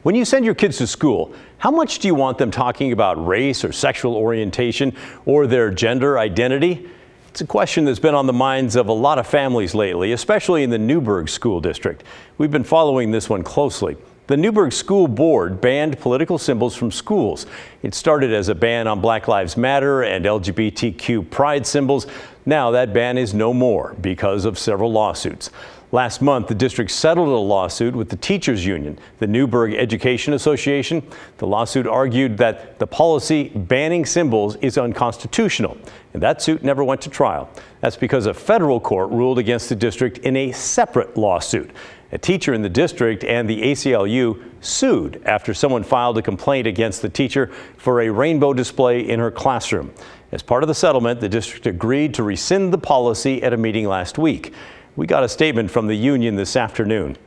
When you send your kids to school, how much do you want them talking about race or sexual orientation or their gender identity? It's a question that's been on the minds of a lot of families lately, especially in the Newberg School District. We've been following this one closely. The Newberg School Board banned political symbols from schools. It started as a ban on Black Lives Matter and LGBTQ pride symbols. Now that ban is no more because of several lawsuits. Last month, the district settled a lawsuit with the teachers union, the Newberg Education Association. The lawsuit argued that the policy banning symbols is unconstitutional, and that suit never went to trial. That's because a federal court ruled against the district in a separate lawsuit. A teacher in the district and the ACLU sued after someone filed a complaint against the teacher for a rainbow display in her classroom. As part of the settlement, the district agreed to rescind the policy at a meeting last week. We got a statement from the union this afternoon.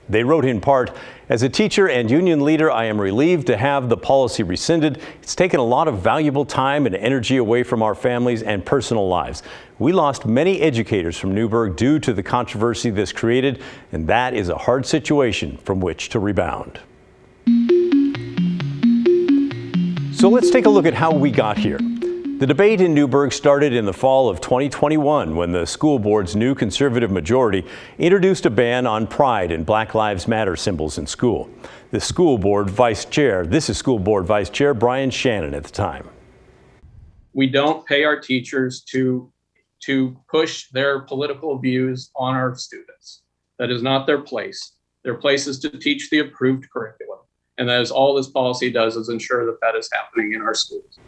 They wrote in part, "As a teacher and union leader, I am relieved to have the policy rescinded. It's taken a lot of valuable time and energy away from our families and personal lives. We lost many educators from Newberg due to the controversy this created, and that is a hard situation from which to rebound." So let's take a look at how we got here. The debate in Newberg started in the fall of 2021 when the school board's new conservative majority introduced a ban on pride and Black Lives Matter symbols in school. This is school board vice chair Brian Shannon at the time. We don't pay our teachers to push their political views on our students. That is not their place. Their place is to teach the approved curriculum. And that is all this policy does, is ensure that that is happening in our schools.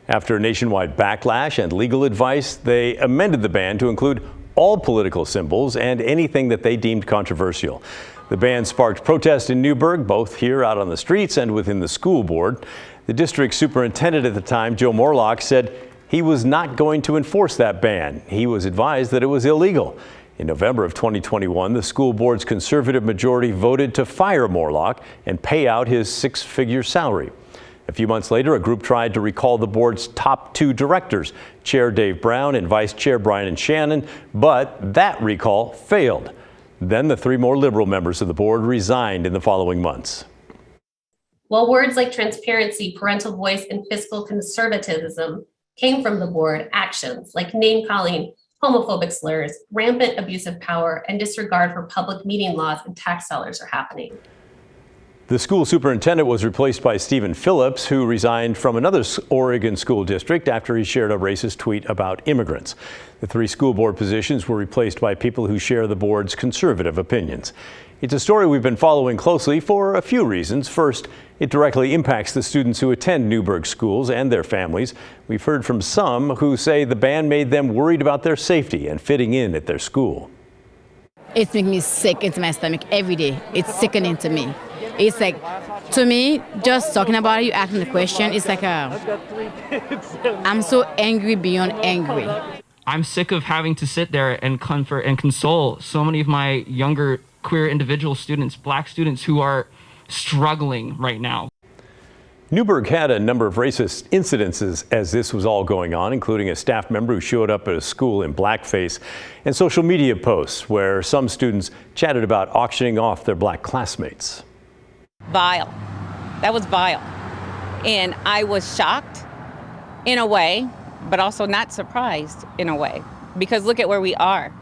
After nationwide backlash and legal advice, they amended the ban to include all political symbols and anything that they deemed controversial. The ban sparked protest in Newberg, both here out on the streets and within the school board. The district superintendent at the time, Joe Morlock, said he was not going to enforce that ban. He was advised that it was illegal. In November of 2021, the school board's conservative majority voted to fire Morlock and pay out his six-figure salary. A few months later, a group tried to recall the board's top two directors, Chair Dave Brown and Vice Chair Brian Shannon, but that recall failed. Then the three more liberal members of the board resigned in the following months. While words like transparency, parental voice, and fiscal conservatism came from the board, actions like name-calling, homophobic slurs, rampant abuse of power, and disregard for public meeting laws and tax dollars are happening. The school superintendent was replaced by Stephen Phillips, who resigned from another Oregon school district after he shared a racist tweet about immigrants. The three school board positions were replaced by people who share the board's conservative opinions. It's a story we've been following closely for a few reasons. First, it directly impacts the students who attend Newberg schools and their families. We've heard from some who say the ban made them worried about their safety and fitting in at their school. It's making me sick into my stomach every day. It's sickening to me. It's like, to me, just talking about it, you asking the question, it's like I'm so angry beyond angry. I'm sick of having to sit there and comfort and console so many of my younger queer individual students, Black students, who are struggling right now. Newberg had a number of racist incidences as this was all going on, including a staff member who showed up at a school in blackface, and social media posts where some students chatted about auctioning off their Black classmates. Vile. That was vile. And I was shocked in a way, but also not surprised in a way, because look at where we are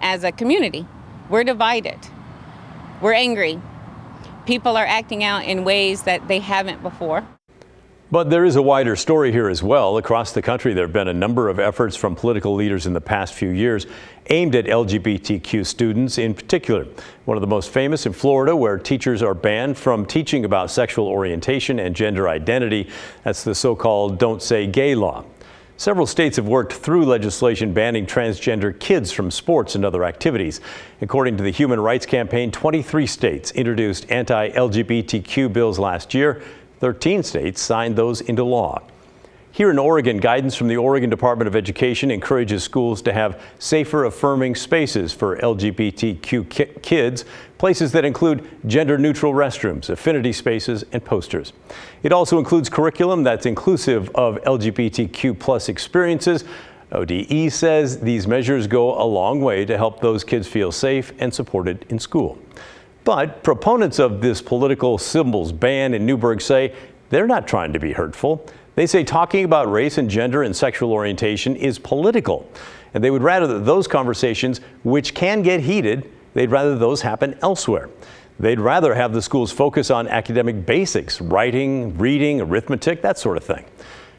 as a community. We're divided. We're angry. People are acting out in ways that they haven't before. But there is a wider story here as well. Across the country, there have been a number of efforts from political leaders in the past few years aimed at LGBTQ students in particular. One of the most famous in Florida, where teachers are banned from teaching about sexual orientation and gender identity. That's the so-called Don't Say Gay law. Several states have worked through legislation banning transgender kids from sports and other activities. According to the Human Rights Campaign, 23 states introduced anti-LGBTQ bills last year. 13 states signed those into law. Here in Oregon, guidance from the Oregon Department of Education encourages schools to have safer, affirming spaces for LGBTQ kids, places that include gender-neutral restrooms, affinity spaces, and posters. It also includes curriculum that's inclusive of LGBTQ plus experiences. ODE says these measures go a long way to help those kids feel safe and supported in school. But proponents of this political symbols ban in Newberg say they're not trying to be hurtful. They say talking about race and gender and sexual orientation is political, and they would rather that those conversations, which can get heated, they'd rather those happen elsewhere. They'd rather have the schools focus on academic basics, writing, reading, arithmetic, that sort of thing.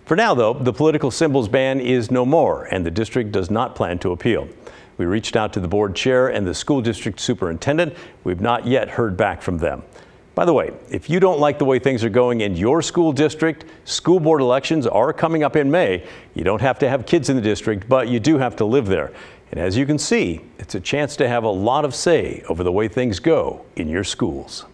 For now, though, the political symbols ban is no more, and the district does not plan to appeal. We reached out to the board chair and the school district superintendent. We've not yet heard back from them. By the way, if you don't like the way things are going in your school district, school board elections are coming up in May. You don't have to have kids in the district, but you do have to live there. And as you can see, it's a chance to have a lot of say over the way things go in your schools.